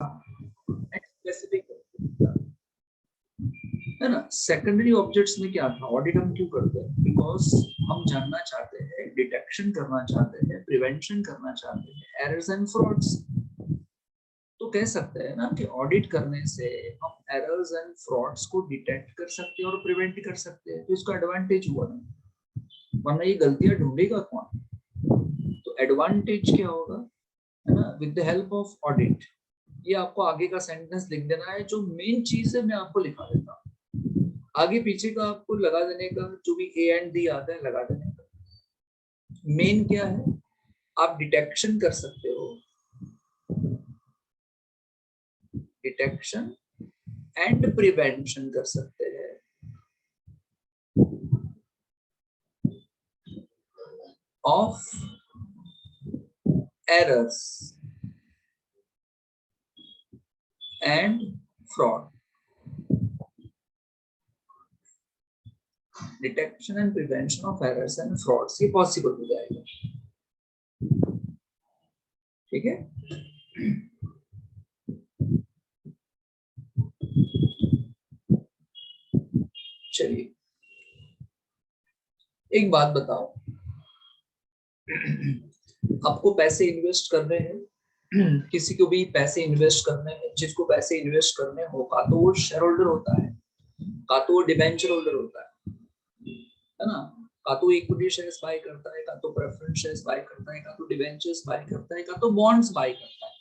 Specific है ना। Secondary objects में क्या था, ऑडिट हम क्यों करते हैं, बिकॉज हम जानना चाहते हैं, डिटेक्शन करना चाहते हैं, प्रिवेंशन करना चाहते हैं एरर्स एंड फ्रॉड्स। तो कह सकते हैं ना कि ऑडिट करने से हम एरर्स एंड फ्रॉड्स को डिटेक्ट कर सकते हैं और प्रिवेंट कर सकते हैं, तो इसका एडवांटेज हुआ ना, वरना ये गलतियां ढूंढेगा कौन। तो एडवांटेज क्या होगा, है ना, with the help of audit. ये आपको आगे का सेंटेंस लिख देना है, जो मेन चीज है मैं आपको लिखा देता हूँ, आगे पीछे का आपको लगा देने का, जो भी ए एंड डी आता है लगा देने का। मेन क्या है, आप डिटेक्शन कर सकते हो, डिटेक्शन एंड प्रिवेंशन कर सकते हैं of errors and fraud. Detection and prevention of errors and frauds, ये पॉसिबल हो जाएगा। ठीक है, चलिए एक बात बताओ, आपको पैसे इन्वेस्ट करने हैं, किसी को भी पैसे इन्वेस्ट करने हैं, जिसको पैसे इन्वेस्ट करने हो, का तो वो शेयर होल्डर होता है, का तो वो डिबेंचर होल्डर होता है ना, का तो इक्विटी शेयर्स बाय करता है, का तो प्रेफरेंस शेयर्स बाय करता है, का तो डिबेंचर्स बाय करता है, का तो बॉन्ड्स बाय करता है।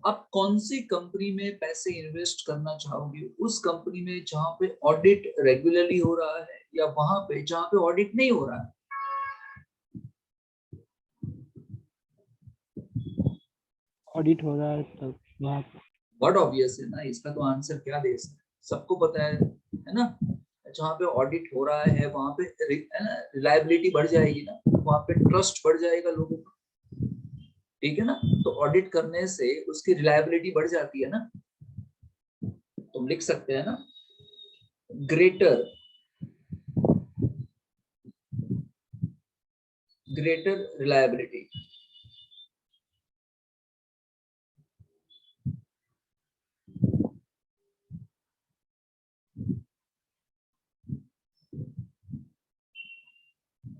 आप कौन सी कंपनी में पैसे इन्वेस्ट करना चाहोगे, उस कंपनी में जहां पे ऑडिट रेगुलरली हो रहा है, या वहां पे जहां पे ऑडिट नहीं हो रहा है। ऑडिट हो रहा है तब वहाँ। वर्ड ऑब्वियस है ना, इसका तो आंसर क्या दे सकते, सबको पता है ना। जहाँ पे ऑडिट हो रहा है वहां पे रिलायबिलिटी बढ़ जाएगी ना, वहां पे ट्रस्ट बढ़ जाएगा लोगों का। ठीक है ना, तो ऑडिट करने से उसकी रिलायबिलिटी बढ़ जाती है ना। तुम लिख सकते हैं ना, ग्रेटर रिलायबिलिटी।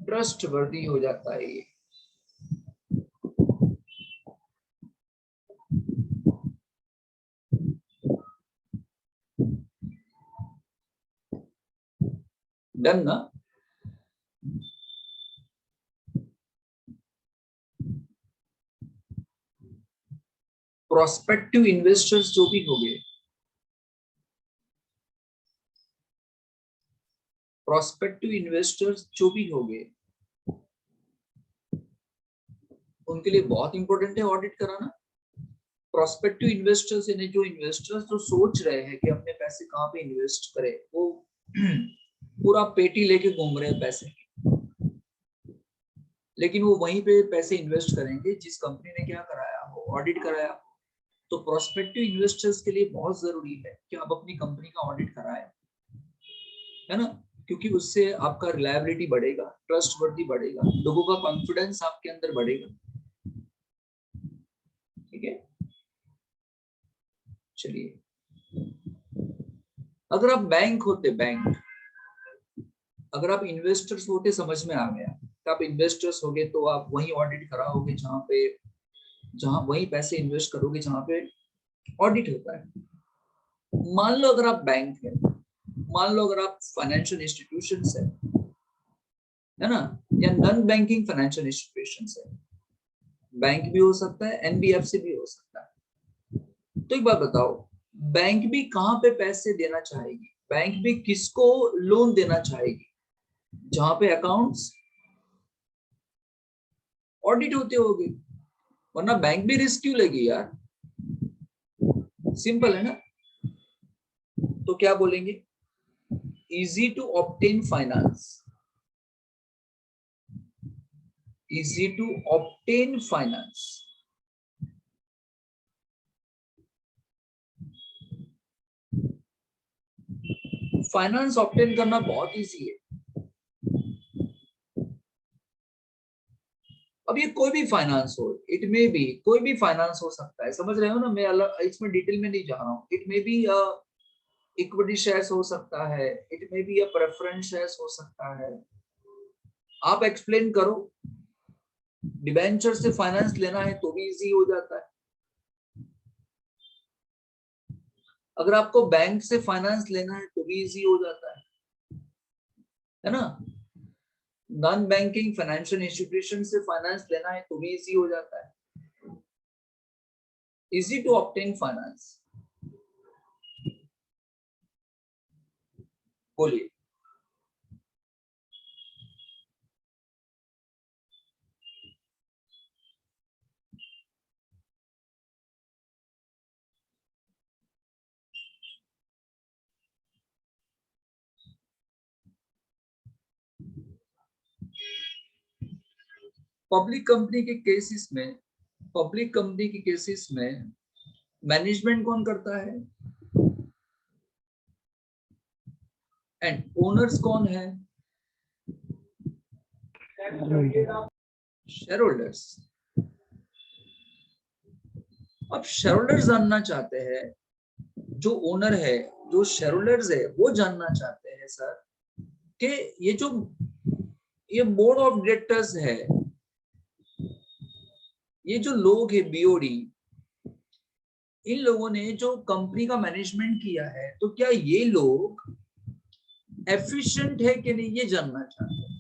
ट्रस्ट वर्दी हो जाता है ये। डन ना। प्रोस्पेक्टिव इन्वेस्टर्स जो भी हो गए, प्रोस्पेक्टिव इन्वेस्टर्स जो भी हो गए, उनके लिए बहुत इंपॉर्टेंट है ऑडिट कराना। प्रोस्पेक्टिव इन्वेस्टर्स यानी जो इन्वेस्टर्स जो सोच रहे हैं कि अपने पैसे कहाँ पे इन्वेस्ट करें, वो पूरा पेटी लेके घूम रहे हैं पैसे, लेकिन वो वहीं पे पैसे इन्वेस्ट करेंगे जिस कंपनी ने क्या कराया हो, ऑडिट कराया हो। तो प्रोस्पेक्टिव इन्वेस्टर्स के लिए बहुत जरूरी है कि आप अपनी कंपनी का ऑडिट कराएं, है ना, क्योंकि उससे आपका रिलायबिलिटी बढ़ेगा, ट्रस्ट वर्दी बढ़ेगा, लोगों का कॉन्फिडेंस आपके अंदर बढ़ेगा। ठीक है, चलिए, अगर आप बैंक होते, बैंक, अगर आप इन्वेस्टर्स होते, समझ में आ गया कि आप इन्वेस्टर्स होगे, तो आप वही ऑडिट कराओगे जहां वही पैसे इन्वेस्ट करोगे जहां पे ऑडिट होता है। मान लो अगर आप बैंक है, मान लो अगर आप फाइनेंशियल इंस्टीट्यूशंस है ना, या नॉन बैंकिंग फाइनेंशियल इंस्टीट्यूशंस है, बैंक भी हो सकता है, एनबीएफसी भी हो सकता है। तो एक बात बताओ, बैंक भी कहां पे पैसे देना चाहेगी, बैंक भी किसको लोन देना चाहेगी, जहां पे अकाउंट्स ऑडिट होते होंगे, वरना बैंक भी रिस्क क्यों लेगी यार। सिंपल है ना। तो क्या बोलेंगे, easy to obtain finance, easy to obtain finance. Finance obtain करना बहुत इजी है। अब अब ये कोई भी फाइनेंस हो, इट मे बी कोई भी फाइनेंस हो सकता है, समझ रहे हो ना, मैं अलग इसमें डिटेल में नहीं जा रहा हूँ। It may be equity shares हो सकता है, it may be preference shares हो सकता है। आप एक्सप्लेन करो, डिबेंचर से फाइनेंस लेना है तो भी इजी हो जाता है। अगर आपको बैंक से फाइनेंस लेना है तो भी इजी हो जाता है ना। नॉन बैंकिंग फाइनेंशियल इंस्टीट्यूशन से फाइनेंस लेना है तो भी इजी हो जाता है। Easy to obtain finance. बोलिए। पब्लिक कंपनी के केसेस में, पब्लिक कंपनी के केसेस में मैनेजमेंट कौन करता है एंड ओनर्स कौन है? Shareholders. अब शेयर होल्डर्स जानना चाहते हैं, जो ओनर है, जो शेयर होल्डर्स है, वो जानना चाहते हैं सर कि ये बोर्ड ऑफ डायरेक्टर्स है, ये जो लोग है बीओडी, इन लोगों ने जो कंपनी का मैनेजमेंट किया है, तो क्या ये लोग एफिशिएंट है कि नहीं, ये जानना चाहते हैं।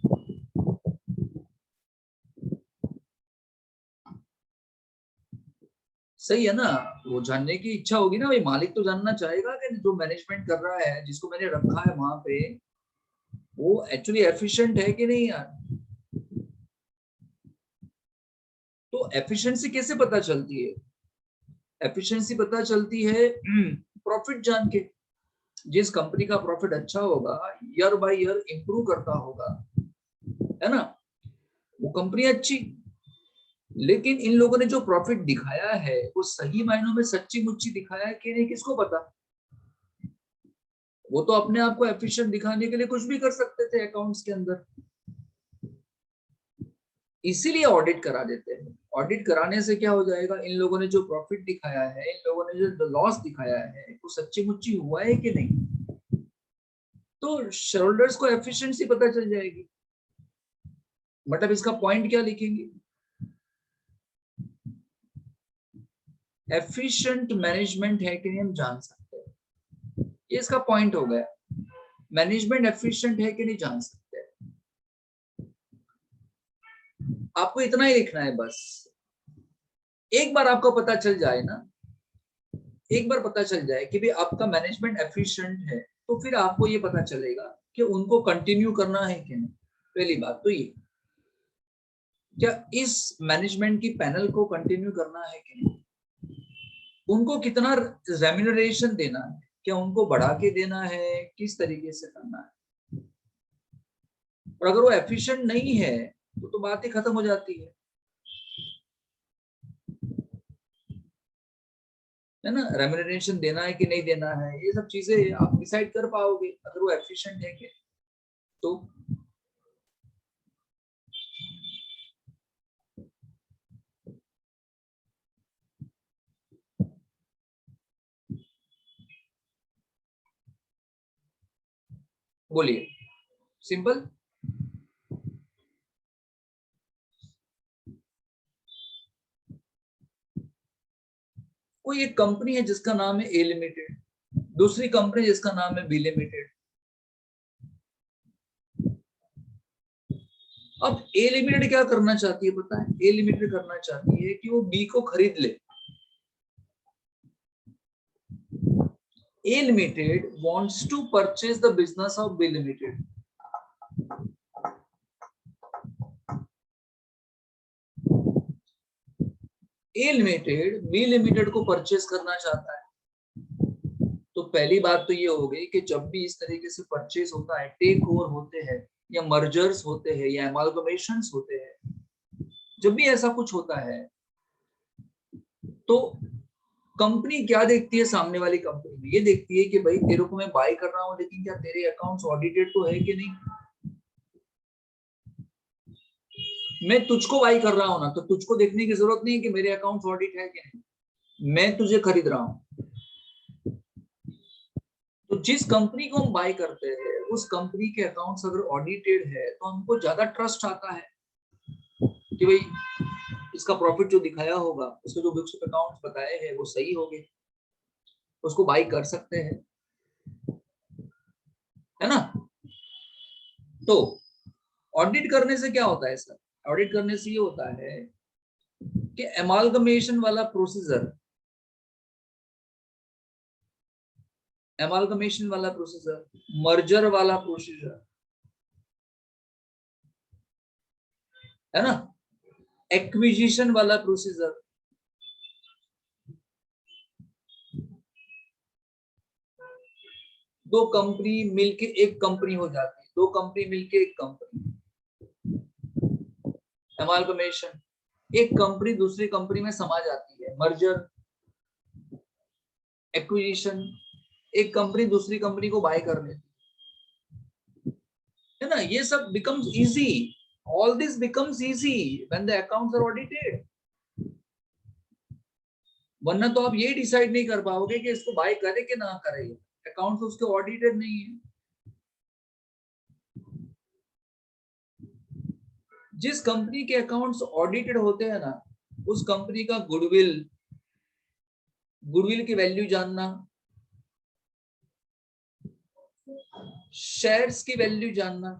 सही है ना, वो जानने की इच्छा होगी ना भाई, मालिक तो जानना चाहेगा कि जो मैनेजमेंट कर रहा है, जिसको मैंने रखा है वहां पे, वो एक्चुअली एफिशिएंट है कि नहीं यार। तो एफिशिएंसी कैसे पता चलती है? एफिशिएंसी पता चलती है प्रॉफिट जान के। जिस कंपनी का प्रॉफिट अच्छा होगा, ईयर बाय ईयर इंप्रूव करता होगा, है ना, वो कंपनी अच्छी। लेकिन इन लोगों ने जो प्रॉफिट दिखाया है, वो सही मायनों में सच्ची मुच्ची दिखाया है कि नहीं, किसको पता। वो तो अपने आप को एफिशिएंट दिखाने के लिए कुछ भी कर सकते थे अकाउंट्स के अंदर, इसीलिए ऑडिट करा देते हैं। ऑडिट कराने से क्या हो जाएगा, इन लोगों ने जो प्रॉफिट दिखाया है, इन लोगों ने जो लॉस दिखाया है, वो सच्ची मुच्ची हुआ है कि नहीं। तो शेयर होल्डर्स को एफिशिएंसी पता चल जाएगी। मतलब इसका पॉइंट क्या लिखेंगे? एफिशिएंट मैनेजमेंट है कि नहीं हम जान सकते हैं, ये इसका पॉइंट हो गया। मैनेजमेंट एफिशिएंट है कि नहीं जान सकते हैं। आपको इतना ही लिखना है बस। एक बार आपको पता चल जाए ना, एक बार पता चल जाए कि भाई आपका मैनेजमेंट एफिशिएंट है, तो फिर आपको ये पता चलेगा कि उनको कंटिन्यू करना है कि नहीं। पहली बात तो ये, क्या इस मैनेजमेंट की पैनल को कंटिन्यू करना है कि नहीं, उनको कितना रेम्यूनरेशन देना है, क्या उनको बढ़ा के देना है, किस तरीके से करना है। और अगर वो एफिशिएंट नहीं है तो बात ही खत्म हो जाती है ना। रेम्यूनरेशन देना है कि नहीं देना है, ये सब चीजें आप डिसाइड कर पाओगे अगर वो एफिशिएंट है कि। तो बोलिए, सिंपल। कोई एक कंपनी है जिसका नाम है ए लिमिटेड, दूसरी कंपनी जिसका नाम है बी लिमिटेड। अब ए लिमिटेड क्या करना चाहती है पता है? ए लिमिटेड करना चाहती है कि वो बी को खरीद ले। A Limited wants to purchase the business of B Limited. A Limited B Limited को परचेज करना चाहता है। तो पहली बात तो ये हो गई कि जब भी इस तरीके से परचेज होता है, टेक ओवर होते हैं या मर्जर्स होते हैं या एमालगमेशंस होते हैं, जब भी ऐसा कुछ होता है तो कंपनी क्या देखती है, सामने वाली कंपनी में ये देखती है कि भाई तेरे को मैं बाय कर रहा हूं, लेकिन क्या तेरे अकाउंट्स ऑडिटेड तो है कि नहीं। मैं तुझको बाई कर रहा हूं ना, तो तुझको देखने की जरूरत नहीं है कि मेरे अकाउंट ऑडिट है कि नहीं, मैं तुझे खरीद रहा हूं। तो जिस कंपनी को हम बाय करते हैं उस कंपनी के अकाउंट्स अगर ऑडिटेड है तो हमको ज्यादा ट्रस्ट आता है कि भाई इसका प्रॉफिट जो दिखाया होगा, उसके जो बुक्स ऑफ अकाउंट्स बताए हैं वो सही होंगे, उसको बाय कर सकते हैं, है ना। तो ऑडिट करने से क्या होता है सर? ऑडिट करने से ये होता है कि एमालगमेशन वाला प्रोसीजर, एमालगमेशन वाला प्रोसीजर, मर्जर वाला प्रोसीजर, है ना, एक्विजिशन वाला प्रोसीजर, दो कंपनी मिलके एक कंपनी हो जाती है, दो कंपनी मिलके एक कंपनी, एमालगमेशन, एक कंपनी दूसरी कंपनी में समा जाती है, मर्जर, एक्विजिशन, एक कंपनी दूसरी कंपनी को बाय कर लेती है ना। ये सब becomes easy, all this becomes easy when the accounts are audited. वरना तो आप ये डिसाइड नहीं कर पाओगे कि इसको बाय करे कि ना करे, अकाउंट्स उसके ऑडिटेड नहीं है। जिस कंपनी के अकाउंट्स ऑडिटेड होते हैं ना, उस कंपनी का गुडविल, गुडविल की वैल्यू जानना, शेयर्स की वैल्यू जानना,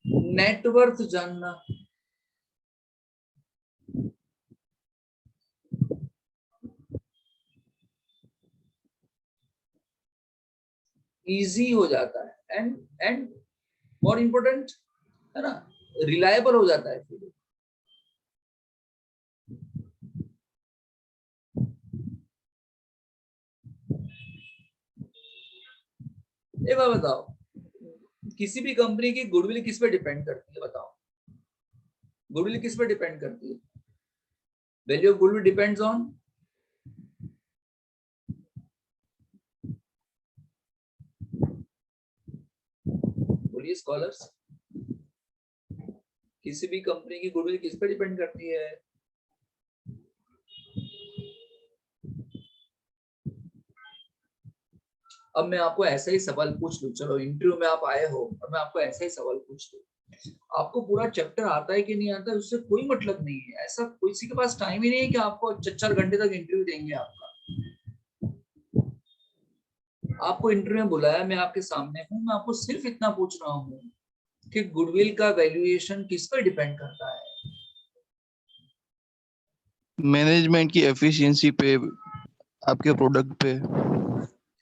नेटवर्थ जानना, इजी हो जाता है, एंड मोर इम्पोर्टेंट, है ना, रिलायबल हो जाता है फिर। एक बात बताओ, किसी भी कंपनी की गुडविल किस पे डिपेंड करती है? बताओ, गुडविल किस पे डिपेंड करती है? Value of goodwill depends on, बोलिए स्कॉलर्स, किसी भी कंपनी की गुडविल किस पे डिपेंड करती है? अब मैं आपको ऐसा ही सवाल पूछ लूं, चलो इंटरव्यू में आप आए हो और मैं आपको ऐसा ही सवाल पूछ लूं, आपको पूरा चैप्टर आता है कि नहीं आता है उससे कोई मतलब नहीं है। ऐसा किसी के पास टाइम ही नहीं है कि आपको 4 घंटे तक इंटरव्यू देंगे। आपको इंटरव्यू में बुलाया, मैं आपके सामने हूँ, मैं आपको सिर्फ इतना पूछ रहा हूँ कि गुडविल का वैल्यूएशन किस पर डिपेंड करता है? मैनेजमेंट की एफिशिएंसी पे, आपके प्रोडक्ट पे।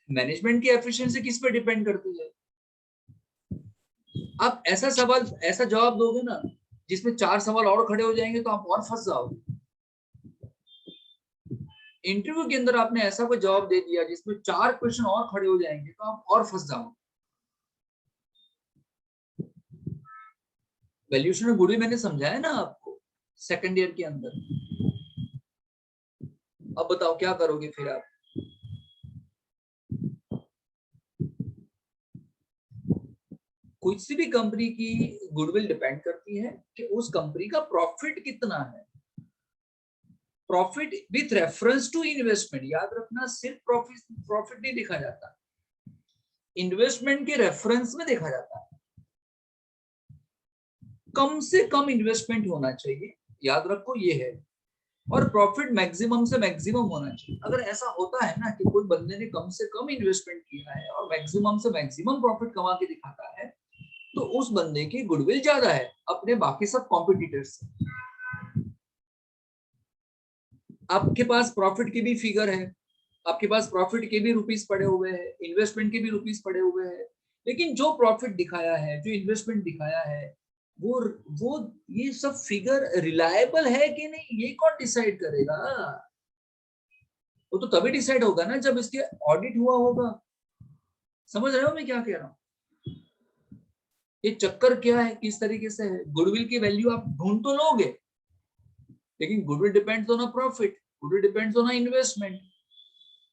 मैनेजमेंट की एफिशिएंसी किस पर डिपेंड करती है? आप ऐसा सवाल, ऐसा जवाब दोगे ना जिसमें 4 सवाल और खड़े हो जाएंगे तो आप और फंस जाओगे। इंटरव्यू के अंदर आपने ऐसा कोई जवाब दे दिया जिसमें 4 क्वेश्चन और खड़े हो जाएंगे तो आप और फंस जाओगे। वैल्यूएशन में गुडविल मैंने समझाया ना आपको सेकंड ईयर के अंदर। अब बताओ क्या करोगे फिर आप? किसी भी कंपनी की गुडविल डिपेंड करती है कि उस कंपनी का प्रॉफिट कितना है। Profit with reference to investment, याद रखना, सिर्फ प्रॉफिट नहीं देखा जाता, इन्वेस्टमेंट के रेफरेंस में देखा जाता है। कम से कम इन्वेस्टमेंट होना चाहिए, याद रखो ये है, और प्रॉफिट मैक्सिमम से मैक्सिमम होना चाहिए। अगर ऐसा होता है ना कि कोई बंदे ने कम से कम इन्वेस्टमेंट किया है और मैक्सिमम से मैक्सिमम प्रॉफिट कमा के दिखाता है तो उस बंदे की गुडविल ज्यादा है अपने बाकी सब कॉम्पिटिटर्स से। आपके पास प्रॉफिट की भी फिगर है, आपके पास प्रॉफिट के भी रुपीस पड़े हुए हैं, इन्वेस्टमेंट के भी रुपीस पड़े हुए हैं, लेकिन जो प्रॉफिट दिखाया है, जो इन्वेस्टमेंट दिखाया है, वो ये सब फिगर रिलायबल है कि नहीं, ये कौन डिसाइड करेगा? वो तो तभी डिसाइड होगा ना जब इसके ऑडिट हुआ होगा। समझ रहे हो मैं क्या कह रहा हूँ? ये चक्कर क्या है, किस तरीके से है। गुडविल की वैल्यू आप ढूंढ तो लोगे, लेकिन goodwill depends on a profit, goodwill depends on a investment.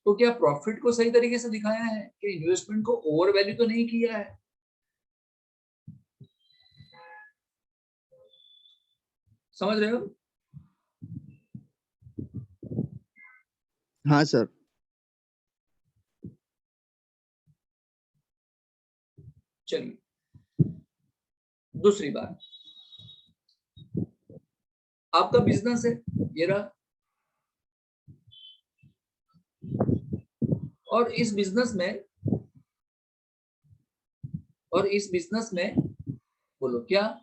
तो क्या प्रॉफिट को सही तरीके से दिखाया है कि इन्वेस्टमेंट को ओवर वैल्यू तो नहीं किया है? समझ रहे हो? हाँ सर। चलिए दूसरी बात, आपका बिजनेस है ये रहा, और इस बिजनेस में बोलो क्या,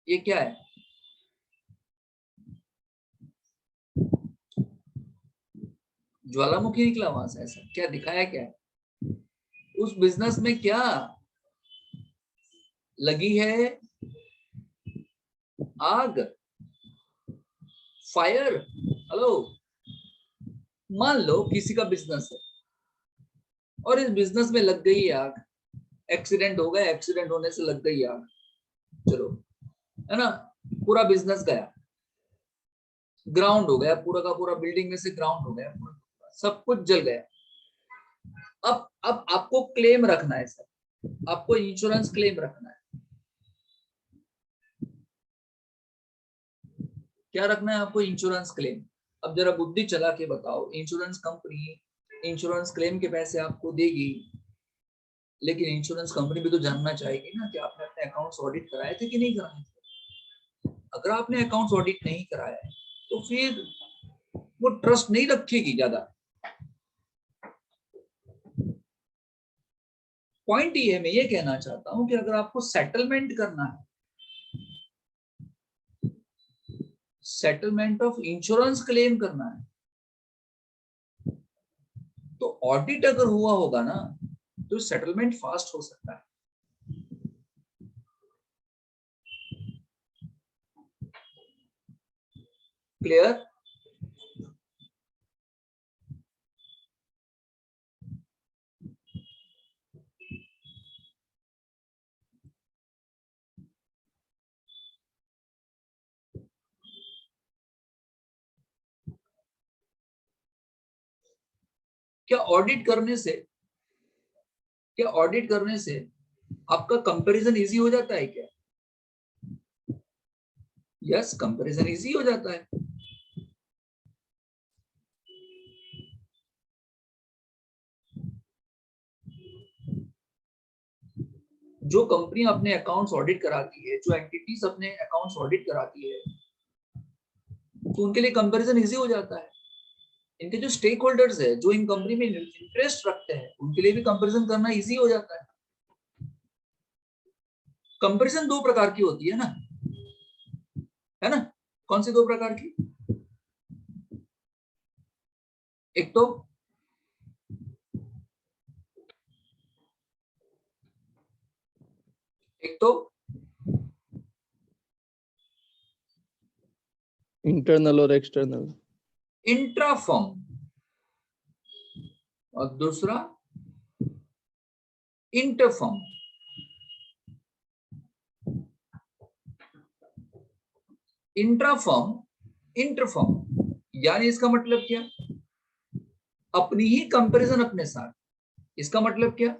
ये क्या है? ज्वालामुखी निकला वहां से, ऐसा क्या दिखाया क्या है? उस बिजनेस में क्या लगी है? आग, फायर। हेलो, मान लो किसी का बिजनेस है और इस बिजनेस में लग गई आग, एक्सीडेंट हो गया, एक्सीडेंट होने से लग गई आग, चलो है ना, पूरा बिजनेस गया, ग्राउंड हो गया, पूरा का पूरा बिल्डिंग में से ग्राउंड हो गया, सब कुछ जल गया। अब आपको क्लेम रखना है सर, आपको इंश्योरेंस क्लेम रखना है। क्या रखना है आपको? Insurance claim. अब जरा बुद्धि चला के बताओ, इंश्योरेंस कंपनी इंश्योरेंस क्लेम के पैसे आपको देगी, लेकिन इंश्योरेंस कंपनी भी तो जानना चाहेगी ना कि आपने अपने अकाउंट्स ऑडिट कराए थे कि नहीं कराए थे। अगर आपने अकाउंट्स ऑडिट नहीं कराया है तो फिर वो ट्रस्ट नहीं रखेगी ज्यादा। पॉइंट ये है, मैं ये कहना चाहता हूं कि अगर आपको सेटलमेंट करना है, सेटलमेंट ऑफ इंश्योरेंस क्लेम करना है, तो ऑडिट अगर हुआ होगा ना तो सेटलमेंट फास्ट हो सकता है। क्लियर? क्या ऑडिट करने से आपका कंपैरिजन इजी हो जाता है क्या? यस, कंपैरिजन इजी हो जाता है। जो कंपनी अपने अकाउंट्स ऑडिट कराती है, जो एंटिटीज अपने अकाउंट्स ऑडिट कराती है, तो उनके लिए कंपैरिजन इजी हो जाता है। इनके जो स्टेक होल्डर्स है, जो इन कंपनी में इंटरेस्ट रखते हैं, उनके लिए भी कंपैरिजन करना इजी हो जाता है। कंपैरिजन दो प्रकार की होती है ना? कौन सी दो प्रकार की? एक तो एक तो इंटरनल और एक्सटर्नल। इंट्रा फर्म, और दूसरा inter firm. Intra firm, inter firm, यानी इसका मतलब क्या? अपनी ही कंपैरिजन अपने साथ। इसका मतलब क्या?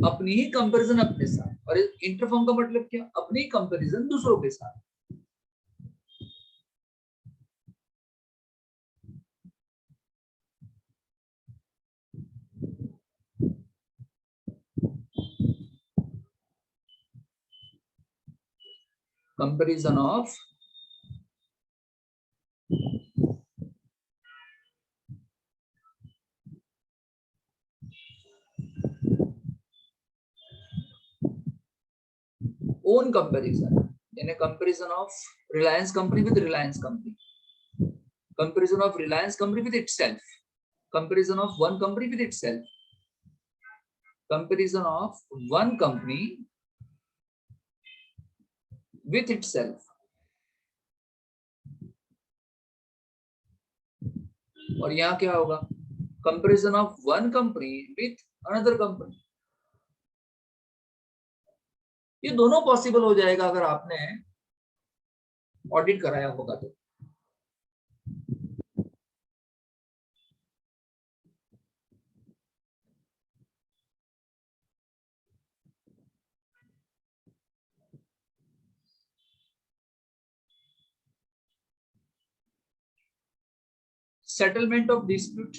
अपनी ही कंपैरिजन अपने साथ। और इंटर फर्म का मतलब क्या? अपनी कंपैरिजन दूसरों के साथ। कंपैरिजन ऑफ own comparison, यानी comparison of Reliance company with Reliance company, comparison of Reliance company with itself, comparison of one company with itself, comparison of one company with itself. और यहाँ क्या होगा? comparison of one company with another company. ये दोनों possible हो जाएगा अगर आपने ऑडिट कराया होगा तो। Settlement of dispute,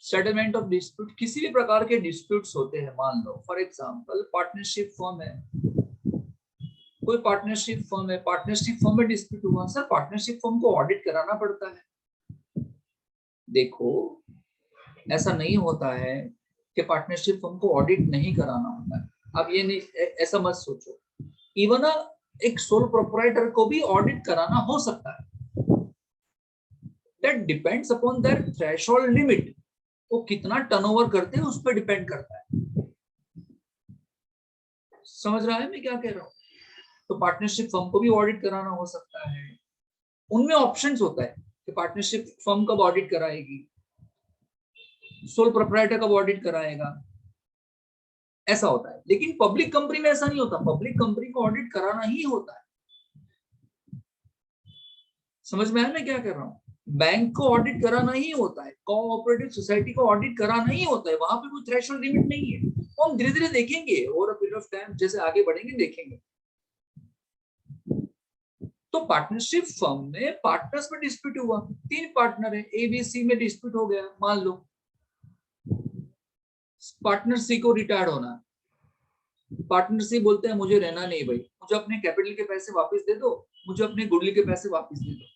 settlement of dispute, किसी भी प्रकार के डिस्प्यूट्स होते हैं, मान लो फॉर एग्जांपल पार्टनरशिप फर्म है, कोई पार्टनरशिप फर्म है, पार्टनरशिप फर्म में डिस्प्यूट हुआ, सर पार्टनरशिप फर्म को ऑडिट कराना पड़ता है। देखो ऐसा नहीं होता है कि पार्टनरशिप फर्म को ऑडिट नहीं कराना होता है। अब ये नहीं, ऐसा मत सोचो, इवन एक सोल प्रोप्राइटर को भी ऑडिट कराना हो सकता है। That depends upon their threshold limit, वो कितना टर्नओवर करते हैं उस पर डिपेंड करता है। समझ रहा है मैं क्या कह रहा हूँ? तो पार्टनरशिप फर्म को भी ऑडिट कराना हो सकता है। उनमें ऑप्शंस होता है कि पार्टनरशिप फर्म कब ऑडिट कराएगी, सोल प्रोप्राइटर कब ऑडिट कराएगा, ऐसा होता है। लेकिन पब्लिक कंपनी में ऐसा नहीं होता, पब्लिक कंपनी को ऑडिट कराना ही होता है। समझ में आया मैं क्या कर रहा हूँ? बैंक को ऑडिट कराना ही होता है, कोऑपरेटिव सोसाइटी को ऑडिट कराना ही होता है, वहां पे कोई थ्रेशोल्ड लिमिट नहीं है। वो हम धीरे धीरे देखेंगे over a period of time, जैसे आगे बढ़ेंगे देखेंगे। तो पार्टनरशिप फर्म में पार्टनर्स में डिस्प्यूट हुआ, 3 पार्टनर है, एबीसी में डिस्प्यूट हो गया, मान लो पार्टनर सी को रिटायर्ड होना, पार्टनर सी बोलते हैं मुझे रहना नहीं भाई, मुझे अपने कैपिटल के पैसे वापस दे दो, मुझे अपने गुडविल के पैसे वापस दे दो।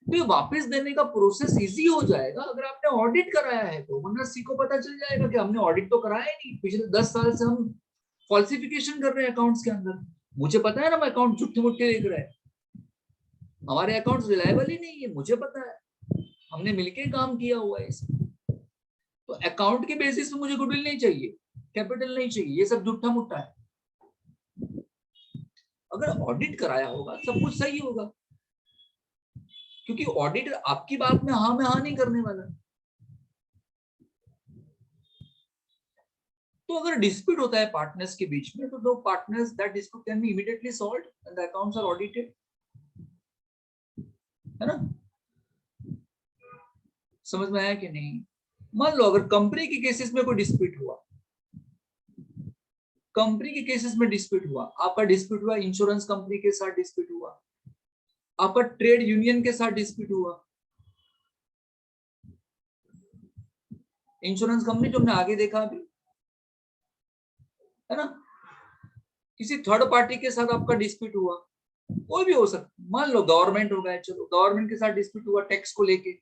तो ये वापस देने का प्रोसेस इजी हो जाएगा अगर आपने ऑडिट कराया है तो, वरना सी को पता चल जाएगा कि हमने ऑडिट तो कराया ही नहीं, पिछले 10 साल से हम फॉल्सिफिकेशन कर रहे हैं अकाउंट्स के अंदर। मुझे पता है ना, मैं अकाउंट झूठे मूठे देख रहे हैं, हमारे अकाउंट्स रिलायबल ही नहीं है, मुझे पता है, हमने मिलके काम किया हुआ है इसमें। तो अकाउंट के बेसिस पे मुझे गुडविल नहीं चाहिए, कैपिटल नहीं चाहिए, ये सब झूठा मुट्ठा है। अगर ऑडिट कराया होगा सब कुछ सही होगा, क्योंकि ऑडिटर आपकी बात में हाँ नहीं करने वाला। तो अगर डिस्प्यूट होता है पार्टनर्स के बीच में, तो दो partners, that dispute can be immediately solved and the accounts are audited, है ना? समझ में आया कि नहीं? मान लो अगर कंपनी के केसेस में कोई डिस्प्यूट हुआ, कंपनी के केसेस में डिस्प्यूट हुआ, आपका डिस्प्यूट हुआ इंश्योरेंस कंपनी के साथ, डिस्प्यूट हुआ आपका ट्रेड यूनियन के साथ, डिस्प्यूट हुआ इंश्योरेंस कंपनी जो हमने आगे देखा अभी, है ना? किसी थर्ड पार्टी के साथ आपका डिस्प्यूट हुआ, कोई भी हो सकता, मान लो गवर्नमेंट हो गया, चलो गवर्नमेंट के साथ डिस्प्यूट हुआ टैक्स को लेके,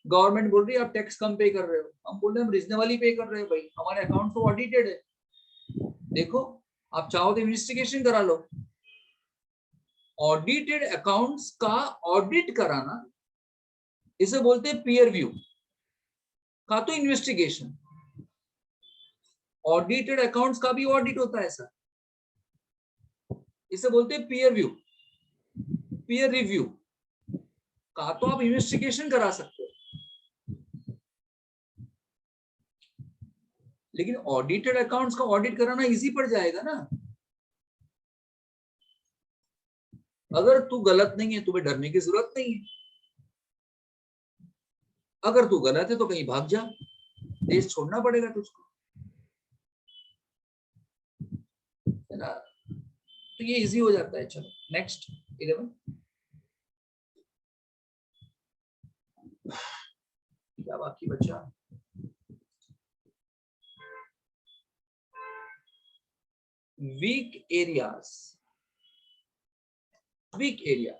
गवर्नमेंट बोल रही है आप टैक्स कम पे कर रहे हो, हम बोल रहे हैं हम रीजनेबली पे कर रहे हैं भाई, हमारे अकाउंट तो ऑडिटेड है, देखो आप चाहो तो इन्वेस्टिगेशन करा लो। ऑडिटेड अकाउंट्स का ऑडिट कराना, इसे बोलते हैं पीयर व्यू का, तो इन्वेस्टिगेशन। ऑडिटेड अकाउंट्स का भी ऑडिट होता है सर, इसे बोलते हैं पीयर व्यू, पीयर रिव्यू का, तो आप इन्वेस्टिगेशन करा सकते हो। लेकिन ऑडिटेड अकाउंट्स का ऑडिट कराना इजी पड़ जाएगा ना। अगर तू गलत नहीं है, तुम्हें डरने की जरूरत नहीं है। अगर तू गलत है तो कहीं भाग जा, देश छोड़ना पड़ेगा तुझको, है ना? तो ये इजी हो जाता है। चलो नेक्स्ट 11, क्या बाकी बचा? Weak areas, weak area,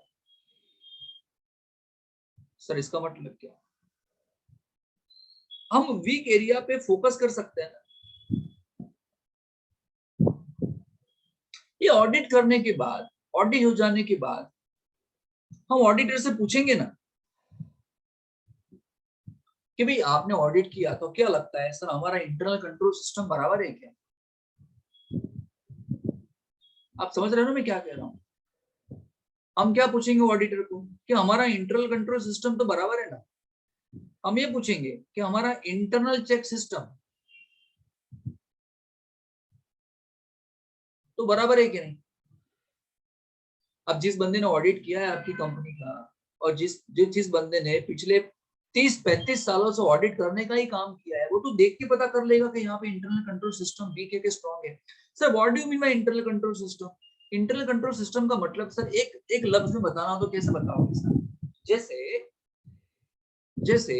sir इसका मतलब क्या? हम वीक एरिया पे फोकस कर सकते हैं ना। ये ऑडिट करने के बाद, ऑडिट हो जाने के बाद हम ऑडिटर से पूछेंगे ना कि भाई आपने ऑडिट किया तो क्या लगता है सर, हमारा इंटरनल कंट्रोल सिस्टम बराबर है क्या? आप समझ रहे हो ना मैं क्या कह रहा हूं? हम क्या पूछेंगे ऑडिटर को कि हमारा इंटरनल कंट्रोल सिस्टम तो बराबर है ना। हम ये पूछेंगे कि हमारा इंटरनल चेक सिस्टम तो बराबर है कि नहीं। अब जिस बंदे ने ऑडिट किया है आपकी कंपनी का, और जिस बंदे ने पिछले 30-35 सालों से ऑडिट करने का ही काम किया है, वो तो देख के पता कर लेगा कि यहाँ पे इंटरनल कंट्रोल सिस्टम वीक है कि स्ट्रॉन्ग है। Sir what do you mean by internal control system? Internal control system का मतलब सर एक लफ्ज में बताना हो तो कैसे बताओगे सर? जैसे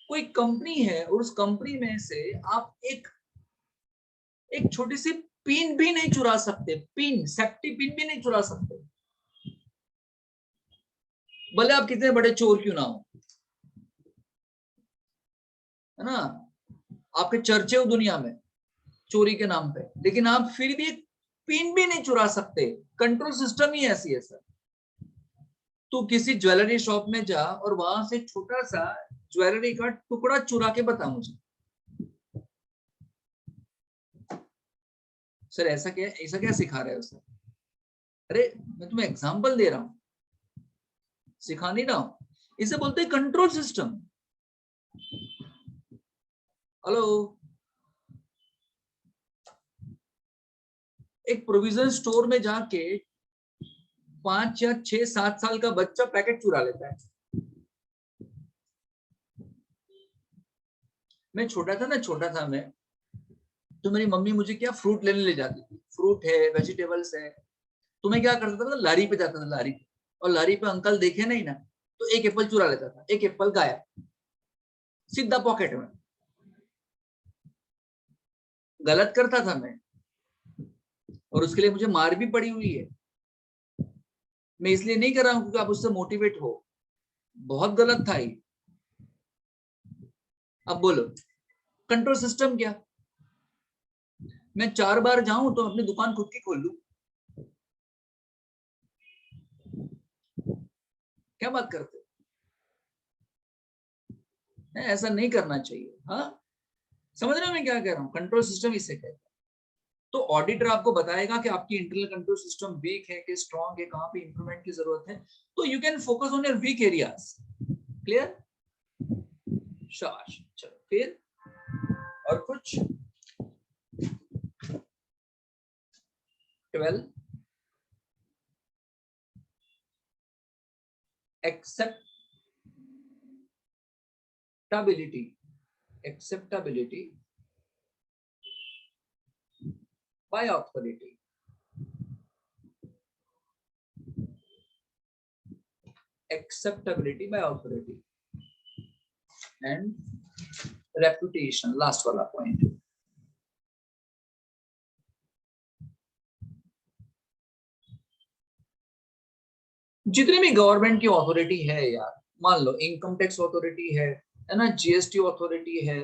कोई कंपनी है और उस कंपनी में से आप एक छोटी सी पिन भी नहीं चुरा सकते, पिन, सेफ्टी पिन भी नहीं चुरा सकते, भले आप कितने बड़े चोर क्यों ना हो, है ना? आपके चर्चे हो दुनिया में चोरी के नाम पे, लेकिन आप फिर भी एक पिन भी नहीं चुरा सकते। कंट्रोल सिस्टम ही ऐसी है सर। तू किसी ज्वेलरी शॉप में जा और वहां से छोटा सा ज्वेलरी का टुकड़ा चुरा के बता मुझे, सर ऐसा क्या सिखा रहे हो सर? अरे मैं तुम्हें एग्जांपल दे रहा हूं, सिखा नहीं रहा हूं। इसे बोलते हैं कंट्रोल सिस्टम। हेलो, एक प्रोविजन स्टोर में जाके 5 या 6 7 साल का बच्चा पैकेट चुरा लेता है। मैं छोटा था मैं, तो मेरी मम्मी मुझे क्या फ्रूट लेने ले जाती थी, फ्रूट है, वेजिटेबल्स है, तो मैं क्या करता था, लारी पे जाता था, लारी पे, और लारी पे अंकल देखे नहीं ना तो एक एप्पल चुरा लेता था, एक एप्पल गायब, सीधा पॉकेट में। गलत करता था मैं, और उसके लिए मुझे मार भी पड़ी हुई है। मैं इसलिए नहीं कर रहा हूं क्योंकि आप उससे मोटिवेट हो, बहुत गलत था ये। अब बोलो कंट्रोल सिस्टम क्या? मैं 4 बार जाऊं तो अपनी दुकान खुद की खोल लूं, क्या बात करते? ऐसा नहीं करना चाहिए। हाँ, समझ रहे हो मैं क्या कह रहा हूँ? कंट्रोल सिस्टम इसे कहते हैं। तो ऑडिटर आपको बताएगा कि आपकी इंटरनल कंट्रोल सिस्टम वीक है कि स्ट्रांग है, कहां पे इंप्रूवमेंट की जरूरत है, तो you can focus on your weak areas. Clear? शाबाश। चलो फिर और कुछ 12 acceptability by authority, acceptability by authority and reputation, last वाला point। जितनी भी गवर्नमेंट की अथॉरिटी है यार, मान लो इनकम टैक्स अथॉरिटी है ना, जीएसटी अथॉरिटी है,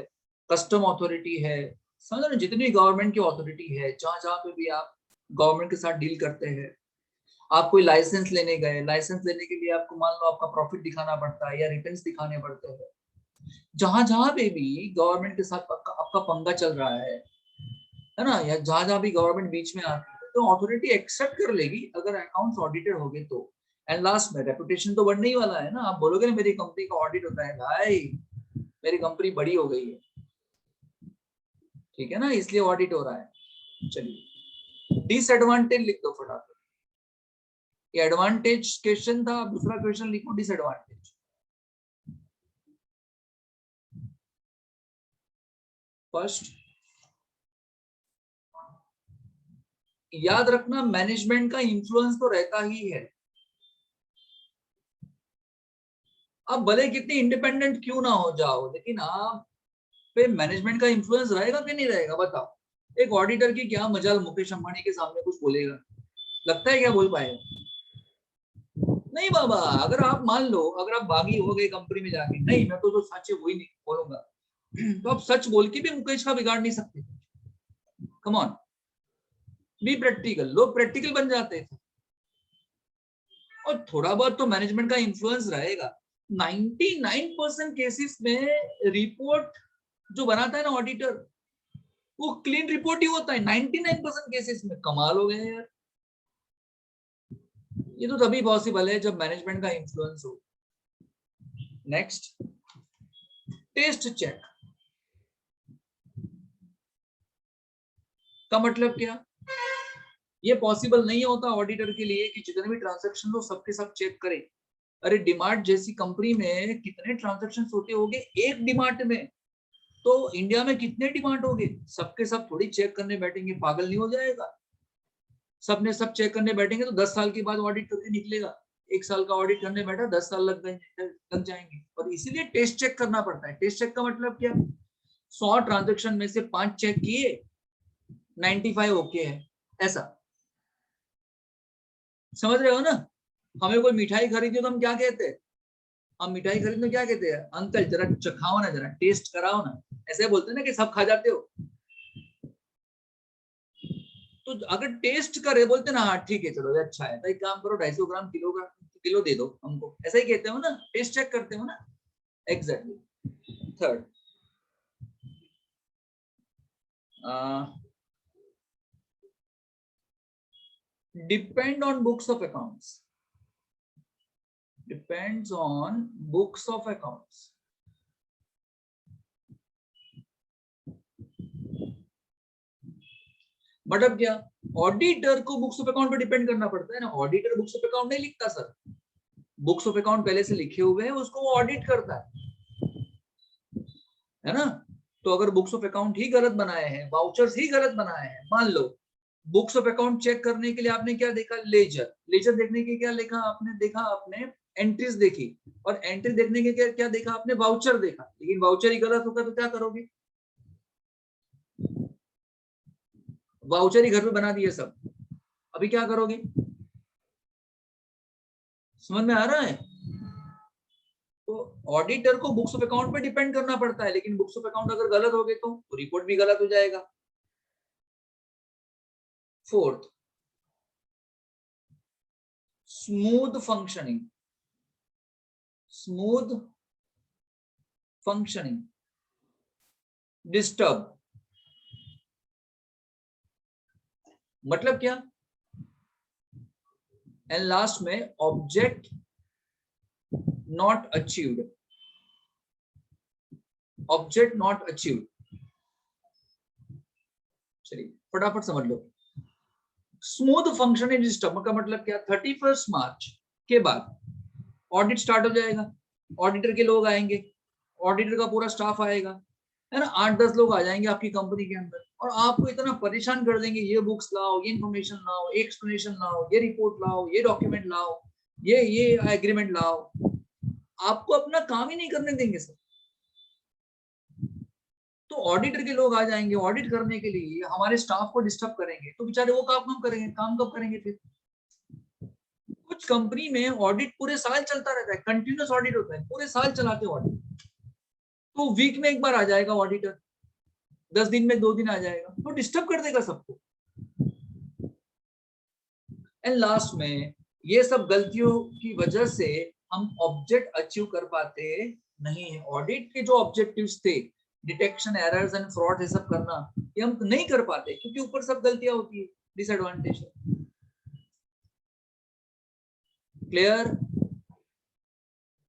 कस्टम अथॉरिटी है, समझ रहे? जितनी गवर्नमेंट की अथॉरिटी है, जहां जहां पे भी आप गवर्नमेंट के साथ डील करते हैं, आप कोई लाइसेंस लेने गए, लाइसेंस लेने के लिए आपको मान लो आपका प्रॉफिट दिखाना पड़ता है या रिटर्न्स दिखाने पड़ते हैं, जहां जहां पे भी गवर्नमेंट के साथ आपका पंगा चल रहा है ना, या जहां जहां भी गवर्नमेंट बीच में आती है, तो अथॉरिटी एक्सेप्ट कर लेगी अगर अकाउंट्स ऑडिटेड हो गए तो। एंड लास्ट में रेपुटेशन तो बढ़ने ही वाला है ना। आप बोलोगे ना मेरी कंपनी का ऑडिट होता है, भाई मेरी कंपनी बड़ी हो गई है, ठीक है ना, इसलिए ऑडिट हो रहा है। चलिए डिसएडवांटेज लिख दो फटाफट। ये एडवांटेज क्वेश्चन था, दूसरा क्वेश्चन लिखो डिसएडवांटेज। फर्स्ट, याद रखना मैनेजमेंट का इंफ्लुएंस तो रहता ही है। अब भले कितनी इंडिपेंडेंट क्यों ना हो जाओ, लेकिन आप पे मैनेजमेंट का इंफ्लुएंस रहेगा कि नहीं रहेगा? बताओ। एक ऑडिटर की क्या मजाल मुकेश अंबानी के सामने कुछ बोलेगा? लगता है क्या बोल पाएगा? नहीं बाबा। अगर आप मान लो अगर आप बागी हो गए कंपनी में जाके, नहीं मैं तो सच है वही नहीं बोलूंगा, तो आप सच बोल के भी मुकेश का बिगाड़ नहीं सकते। Come on, be practical. लोग प्रैक्टिकल बन जाते थे, और थोड़ा बहुत तो मैनेजमेंट का इंफ्लुएंस रहेगा। 99% केसेस में रिपोर्ट जो बनाता है ना ऑडिटर, वो क्लीन रिपोर्ट ही होता है 99% केसेस में। कमाल हो गए यार। ये तो तभी पॉसिबल है जब मैनेजमेंट का इंफ्लुएंस हो। नेक्स्ट, टेस्ट चेक का मतलब क्या? ये पॉसिबल नहीं होता ऑडिटर के लिए कि जितने भी ट्रांजैक्शन हो सबके सब चेक करे। अरे डीमार्ट जैसी कंपनी में कितने ट्रांजैक्शन होते होंगे एक डीमार्ट में, तो इंडिया में कितने डिमांड होंगे? सबके सब थोड़ी चेक करने बैठेंगे, पागल नहीं हो जाएगा? सबने सब चेक करने बैठेंगे तो 10 साल के बाद ऑडिट करके निकलेगा। 1 साल का ऑडिट करने बैठा 10 साल लग जाएंगे। और इसीलिए टेस्ट चेक करना पड़ता है। टेस्ट चेक का मतलब क्या? 100 ट्रांजेक्शन में से 5 चेक किए, 95 ओके है, ऐसा। समझ रहे हो ना? हमें कोई मिठाई खरीदी तो हम क्या कहते हैं? हम मिठाई खरीदने क्या कहते हैं? अंकल जरा चखाओ ना, जरा टेस्ट कराओ ना, ऐसे बोलते हैं ना कि सब खा जाते हो। तो अगर टेस्ट करे बोलते ना, हाँ ठीक है चलो ये अच्छा है, तो एक काम करो 250 ग्राम किलो दे दो हमको, ऐसा ही कहते हो ना? टेस्ट चेक करते हो ना? Exactly. Third, depend on books of accounts. Depends on books of accounts. मतलब क्या? ऑडिटर को बुक्स ऑफ अकाउंट पे डिपेंड करना पड़ता है ना। ऑडिटर बुक्स ऑफ अकाउंट नहीं लिखता सर। बुक्स ऑफ अकाउंट पहले से लिखे हुए हैं, उसको वो ऑडिट करता है ना? तो अगर बुक्स ऑफ अकाउंट ही गलत बनाए हैं, वाउचर्स ही गलत बनाए हैं, मान लो बुक्स ऑफ अकाउंट चेक करने के लिए आपने क्या देखा? लेजर। लेजर देखने के क्या लिखा आपने? देखा आपने एंट्रीज देखी, और एंट्री देखने के क्या देखा आपने? वाउचर देखा। लेकिन वाउचर ही गलत होगा तो क्या करोगे? वाउचर ही घर पे बना दिए सब, अभी क्या करोगे? समझ में आ रहा है? तो ऑडिटर को बुक्स ऑफ अकाउंट पे डिपेंड करना पड़ता है, लेकिन बुक्स ऑफ अकाउंट अगर गलत हो गए तो रिपोर्ट भी गलत हो जाएगा। Fourth, smooth functioning. Smooth functioning, disturb मतलब क्या? एंड लास्ट में object not achieved. Object not achieved, चलिए फटाफट समझ लो। स्मूथ फंक्शनिंग डिस्टर्ब का मतलब क्या? 31 मार्च के बाद ऑडिट स्टार्ट हो जाएगा। ऑडिटर के लोग आएंगे, ऑडिटर का पूरा स्टाफ आएगा, है ना? 8-10 लोग आ जाएंगे आपकी कंपनी के अंदर, और आपको इतना परेशान कर देंगे, ये बुक्स लाओ, ये इन्फॉर्मेशन लाओ, ये एक्सप्लेनेशन लाओ, ये रिपोर्ट लाओ, ये डॉक्यूमेंट लाओ, ये एग्रीमेंट लाओ। आपको अपना काम ही नहीं करने देंगे सर। तो ऑडिटर के लोग आ जाएंगे ऑडिट करने के लिए, हमारे स्टाफ को डिस्टर्ब करेंगे, तो बेचारे वो काम करेंगे? काम कब करेंगे फिर? कुछ कंपनी में ऑडिट पूरे साल चलता रहता है, कंटिन्यूस ऑडिट होता है, पूरे साल चलाते ऑडिट। तो वीक में एक बार आ जाएगा ऑडिटर, 10 दिन में 2 दिन आ जाएगा, तो डिस्टर्ब कर देगा सबको। एंड लास्ट में ये सब गलतियों की वजह से हम ऑब्जेक्ट अचीव कर पाते नहीं है। ऑडिट के जो ऑब्जेक्टिव्स थे, डिटेक्शन, एरर्स एंड फ्रॉड, ये सब करना, ये हम नहीं कर पाते क्योंकि ऊपर सब गलतियां होती है। डिसएडवांटेज है। क्लियर?